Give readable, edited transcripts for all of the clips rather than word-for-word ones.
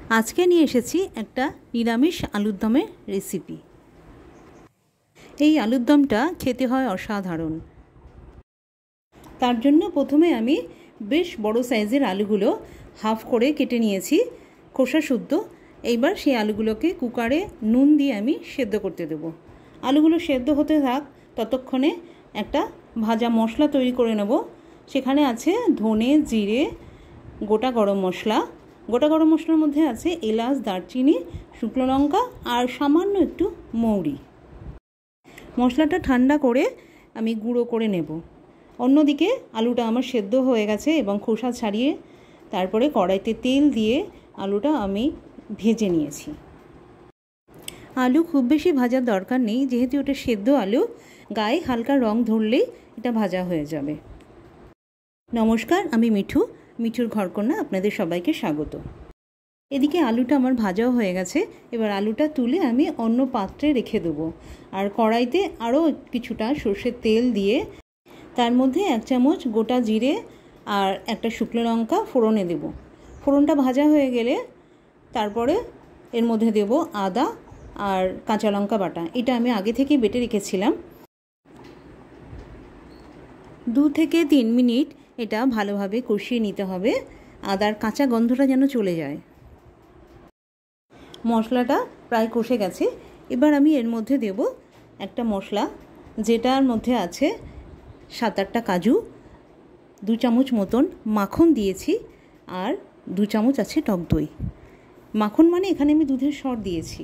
আজকে নিয়ে এসেছি একটা নিরামিষ আলুর দমের রেসিপি। এই আলুর দমটা খেতে হয় অসাধারণ। তার জন্য প্রথমে আমি বেশ বড় সাইজের আলুগুলো হাফ করে কেটে নিয়েছি, খোসা শুদ্ধ। এইবার সেই আলুগুলোকে কুকারে নুন দিয়ে আমি সেদ্ধ করতে দেব। আলুগুলো সেদ্ধ হতে থাক, ততক্ষণে একটা ভাজা মশলা তৈরি করে নেব। সেখানে আছে ধনে, জিরে, গোটা গরম মশলা। গোটা গরম মশলার মধ্যে আছে এলাচ, দারচিনি, শুকনো লঙ্কা আর সামান্য একটু মৌরি। মশলাটা ঠান্ডা করে আমি গুঁড়ো করে নেব। অন্যদিকে আলুটা আমার সেদ্ধ হয়ে গেছে এবং খোসা ছাড়িয়ে তারপরে কড়াইতে তেল দিয়ে আলুটা আমি ভেজে নিয়েছি। আলু খুব বেশি ভাজার দরকার নেই, যেহেতু ওটা সেদ্ধ আলু, গায়ে হালকা রং ধরলেই এটা ভাজা হয়ে যাবে। নমস্কার, আমি মিঠুর ঘরকন্যা, আপনাদের সবাইকে স্বাগত। এদিকে আলুটা আমার ভাজাও হয়ে গেছে। এবার আলুটা তুলে আমি অন্য পাত্রে রেখে দেবো। আর কড়াইতে আরও কিছুটা সর্ষের তেল দিয়ে তার মধ্যে 1 চামচ গোটা জিরে আর একটা শুকনো লঙ্কা ফোড়নে দেব। ফোড়নটা ভাজা হয়ে গেলে তারপরে এর মধ্যে দেব আদা আর কাঁচা লঙ্কা বাটা। এটা আমি আগে থেকে বেটে রেখেছিলাম। 2 থেকে 3 মিনিট এটা ভালোভাবে কষিয়ে নিতে হবে, আদার কাঁচা গন্ধটা যেন চলে যায়। মশলাটা প্রায় কষে গেছে। এবার আমি এর মধ্যে দেব একটা মশলা, যেটার মধ্যে আছে 7-8টা কাজু, 2 চামচ মতন মাখন দিয়েছি আর 2 চামচ আছে টক দই। মাখন মানে এখানে আমি দুধের সর দিয়েছি।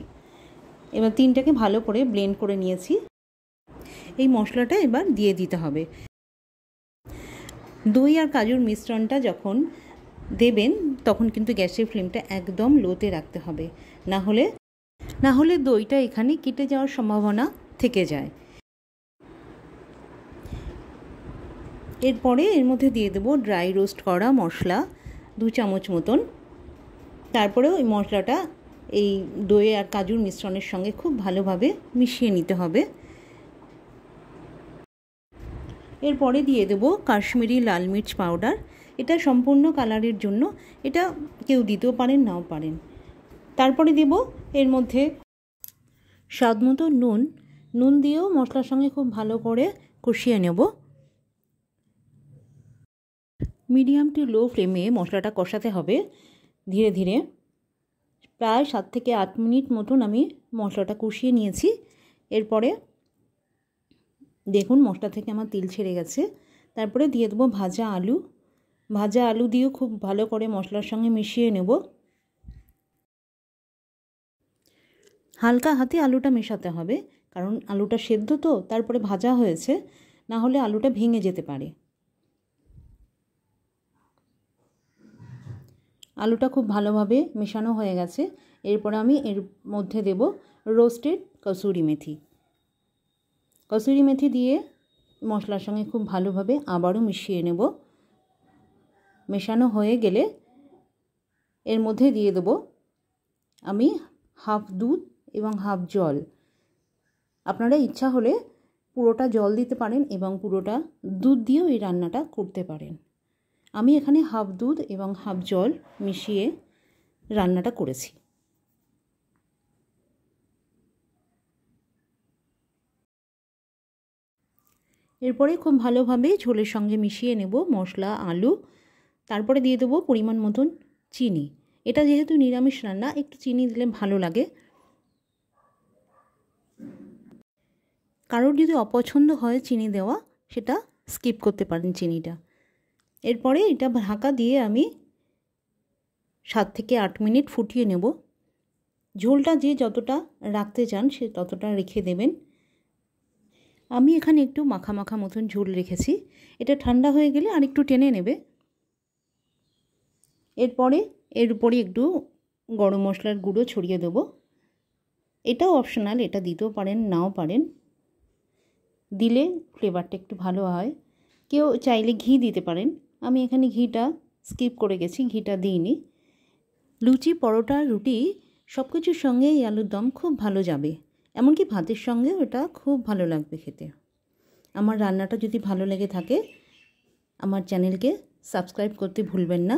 এবার 3টাকে ভালো করে ব্লেন্ড করে নিয়েছি। এই মশলাটা এবার দিয়ে দিতে হবে। দই আর কাজুর মিশ্রণটা যখন দেবেন তখন কিন্তু গ্যাসের ফ্লেমটা একদম লোতে রাখতে হবে, না হলে দইটা এখানে কেটে যাওয়ার সম্ভাবনা থেকে যায়। এরপরে এর মধ্যে দিয়ে দেবো ড্রাই রোস্ট করা মশলা 2 চামচ মতন। তারপরে ওই মশলাটা এই দই আর কাজুর মিশ্রণের সঙ্গে খুব ভালোভাবে মিশিয়ে নিতে হবে। এরপরে দিয়ে দেবো কাশ্মীরি লাল মির্চ পাউডার। এটা সম্পূর্ণ কালারের জন্য, এটা কেউ দিতেও পারেন, নাও পারেন। তারপরে দেব এর মধ্যে স্বাদ মতো নুন দিয়েও মশলার সঙ্গে খুব ভালো করে কষিয়ে নেব। মিডিয়াম টু লো ফ্লেমে মশলাটা কষাতে হবে ধীরে ধীরে। প্রায় 7 থেকে 8 মিনিট মতন আমি মশলাটা কষিয়ে নিয়েছি। এরপরে দেখুন মশলা থেকে আমার তেল ছেড়ে গেছে। তারপরে দিয়ে দেবো ভাজা আলু দিয়েও খুব ভালো করে মশলার সঙ্গে মিশিয়ে নেব। হালকা হাতে আলুটা মেশাতে হবে, কারণ আলুটা সেদ্ধ তো, তারপরে ভাজা হয়েছে, না হলে আলুটা ভেঙে যেতে পারে। আলুটা খুব ভালোভাবে মেশানো হয়ে গেছে। এরপর আমি এর মধ্যে দেব রোস্টেড কসুরি মেথি দিয়ে মশলার সঙ্গে খুব ভালোভাবে আবারও মিশিয়ে নেব। মেশানো হয়ে গেলে এর মধ্যে দিয়ে দেব আমি হাফ দুধ এবং হাফ জল। আপনারা ইচ্ছা হলে পুরোটা জল দিতে পারেন এবং পুরোটা দুধ দিয়েও এই রান্নাটা করতে পারেন। আমি এখানে হাফ দুধ এবং হাফ জল মিশিয়ে রান্নাটা করেছি। এরপরে খুব ভালোভাবে ঝোলের সঙ্গে মিশিয়ে নেব মশলা, আলু। তারপরে দিয়ে দেবো পরিমাণ মতন চিনি। এটা যেহেতু নিরামিষ রান্না, একটু চিনি দিলে ভালো লাগে। কারোর যদি অপছন্দ হয় চিনি দেওয়া, সেটা স্কিপ করতে পারেন চিনিটা। এরপরে এটা ঢাকা দিয়ে আমি 7 থেকে 8 মিনিট ফুটিয়ে নেব। ঝোলটা যে যতটা রাখতে চান সে ততটা রেখে দেবেন। আমি এখানে একটু মাখা মাখা মতন ঝোল রেখেছি। এটা ঠান্ডা হয়ে গেলে আর একটু টেনে নেবে। এরপরে এর উপরে একটু গরম মশলার গুঁড়ো ছড়িয়ে দেব। এটাও অপশনাল, এটা দিতেও পারেন, নাও পারেন। দিলে ফ্লেভারটা একটু ভালো হয়। কেউ চাইলে ঘি দিতে পারেন। আমি এখানে ঘিটা স্কিপ করে গেছি, ঘিটা দিইনি। লুচি, পরোটা, রুটি সব কিছুর সঙ্গে এই আলুর দম খুব ভালো যাবে। এমনকি ভাতের সঙ্গেও এটা খুব ভালো লাগবে খেতে। আমার রান্নাটা যদি ভালো লেগে থাকে আমার চ্যানেলকে সাবস্ক্রাইব করতে ভুলবেন না।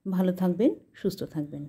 ভালো থাকবেন, সুস্থ থাকবেন।